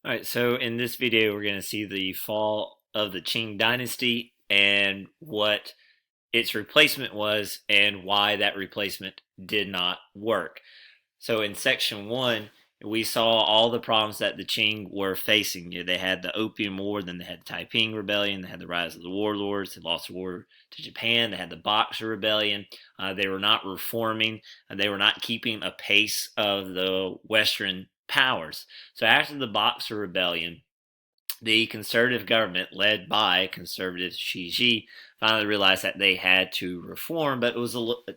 All right, so in this video, we're going to see the fall of the Qing dynasty and what its replacement was and why that replacement did not work. So in section one, we saw all the problems that the Qing were facing. They had the Opium War, then they had the Taiping Rebellion, they had the rise of the warlords, they lost the war to Japan, they had the Boxer Rebellion. They were not reforming, they were not keeping a pace of the Western powers. So after the Boxer Rebellion, the conservative government, led by conservative Xi Jinping, finally realized that they had to reform, but it was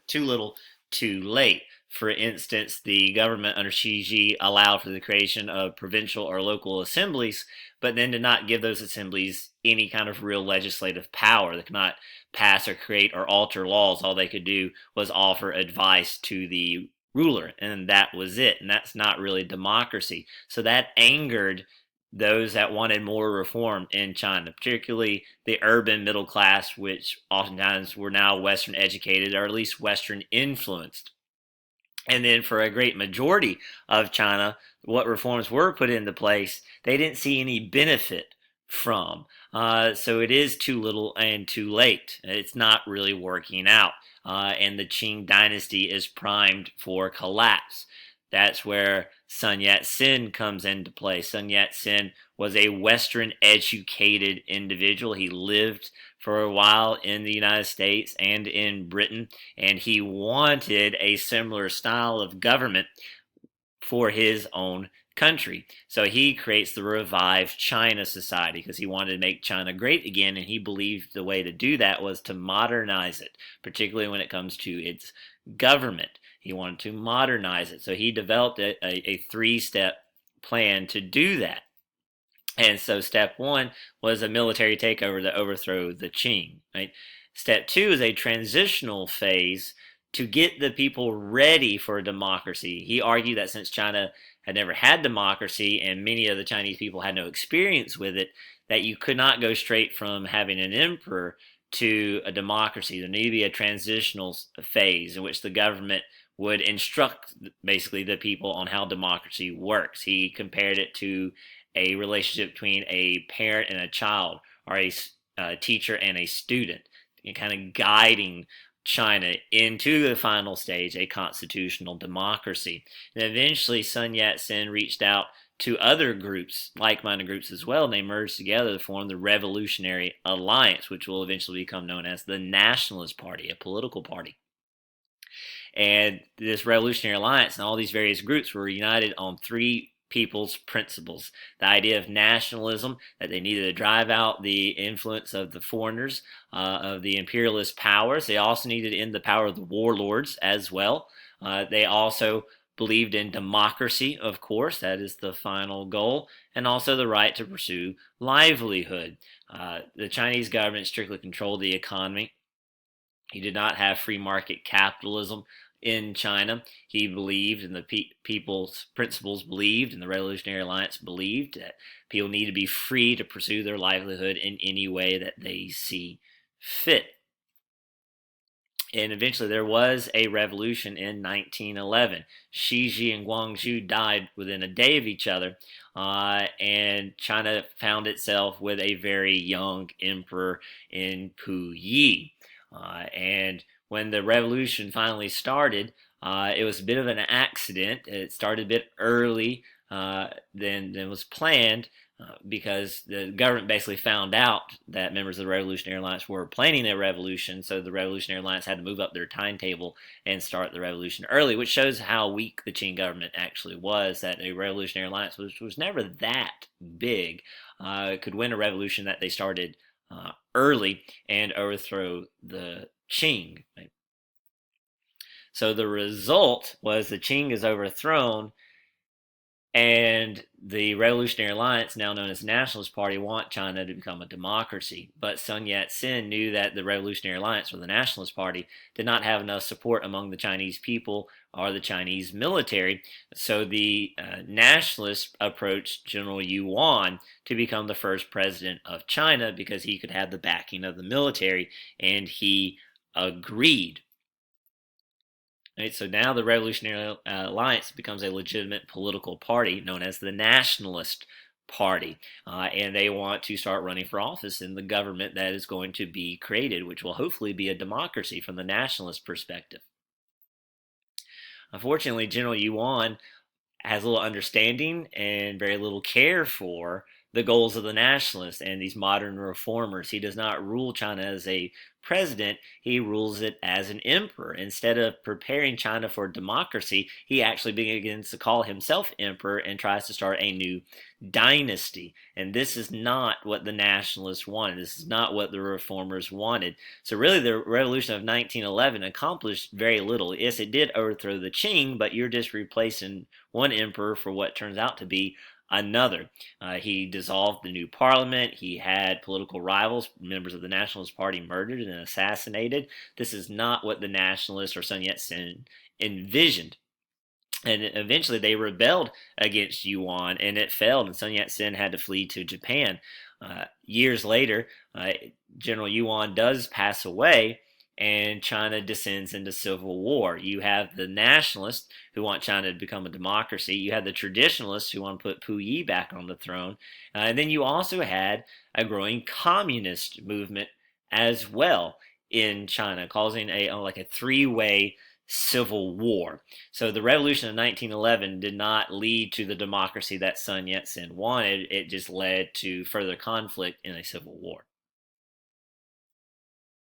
too little, too late. For instance, the government under Xi Jinping allowed for the creation of provincial or local assemblies, but then did not give those assemblies any kind of real legislative power. They could not pass or create or alter laws. All they could do was offer advice to the ruler, and that was it. And that's not really democracy. So that angered those that wanted more reform in China, particularly the urban middle class, which oftentimes were now Western educated or at least Western influenced. And then for a great majority of China, what reforms were put into place, they didn't see any benefit from. So it is too little and too late. It's not really working out. And the Qing dynasty is primed for collapse. That's where Sun Yat-sen comes into play. Sun Yat-sen was a Western educated individual. He lived for a while in the United States and in Britain, and he wanted a similar style of government for his own country. So he creates the Revived China Society because he wanted to make China great again, and he believed the way to do that was to modernize it, particularly when it comes to its government. He wanted to modernize it. So he developed a three-step plan to do that. And so step one was a military takeover to overthrow the Qing. Right? Step two is a transitional phase to get the people ready for a democracy. He argued that since China had never had democracy and many of the Chinese people had no experience with it, that you could not go straight from having an emperor to a democracy. There needed to be a transitional phase in which the government would instruct basically the people on how democracy works. He compared it to a relationship between a parent and a child, or a teacher and a student, and kind of guiding China into the final stage, a constitutional democracy. And eventually, Sun Yat-sen reached out to other groups, like-minded groups as well, and they merged together to form the Revolutionary Alliance, which will eventually become known as the Nationalist Party, a political party. And this Revolutionary Alliance and all these various groups were united on three people's principles. The idea of nationalism, that they needed to drive out the influence of the foreigners, of the imperialist powers. They also needed to end the power of the warlords as well. They also believed in democracy, of course, that is the final goal, and also the right to pursue livelihood. The Chinese government strictly controlled the economy. He did not have free market capitalism in China. He believed, and the people's principles believed, and the Revolutionary Alliance believed that people need to be free to pursue their livelihood in any way that they see fit. And eventually there was a revolution in 1911. Shiji and Guangxu died within a day of each other, and China found itself with a very young emperor in Puyi. And when the revolution finally started, it was a bit of an accident. It started a bit early than was planned, because the government basically found out that members of the Revolutionary Alliance were planning a revolution, so the Revolutionary Alliance had to move up their timetable and start the revolution early, which shows how weak the Qing government actually was, that a Revolutionary Alliance, which was never that big, could win a revolution that they started early and overthrow the Qing. Right? So the result was the Qing is overthrown, and the Revolutionary Alliance, now known as the Nationalist Party, want China to become a democracy. But Sun Yat-sen knew that the Revolutionary Alliance, or the Nationalist Party, did not have enough support among the Chinese people or the Chinese military. So the nationalists approached General Yuan to become the first president of China because he could have the backing of the military, and he agreed. Right, so now the Revolutionary Alliance becomes a legitimate political party known as the Nationalist Party, and they want to start running for office in the government that is going to be created, which will hopefully be a democracy from the nationalist perspective. Unfortunately, General Yuan has little understanding and very little care for the goals of the nationalists and these modern reformers. He does not rule China as a president, he rules it as an emperor. Instead of preparing China for democracy, he actually begins to call himself emperor and tries to start a new dynasty. And this is not what the nationalists wanted. This is not what the reformers wanted. So really the revolution of 1911 accomplished very little. Yes, it did overthrow the Qing, but you're just replacing one emperor for what turns out to be another. He dissolved the new parliament. He had political rivals, members of the Nationalist Party, murdered and assassinated. This is not what the nationalists or Sun Yat-sen envisioned. And eventually they rebelled against Yuan, and it failed, and Sun Yat-sen had to flee to Japan. Years later, General Yuan does pass away, and China descends into civil war. You have the nationalists who want China to become a democracy. You have the traditionalists who want to put Puyi back on the throne. And then you also had a growing communist movement as well in China, causing a three-way civil war. So the revolution of 1911 did not lead to the democracy that Sun Yat-sen wanted. It just led to further conflict in a civil war.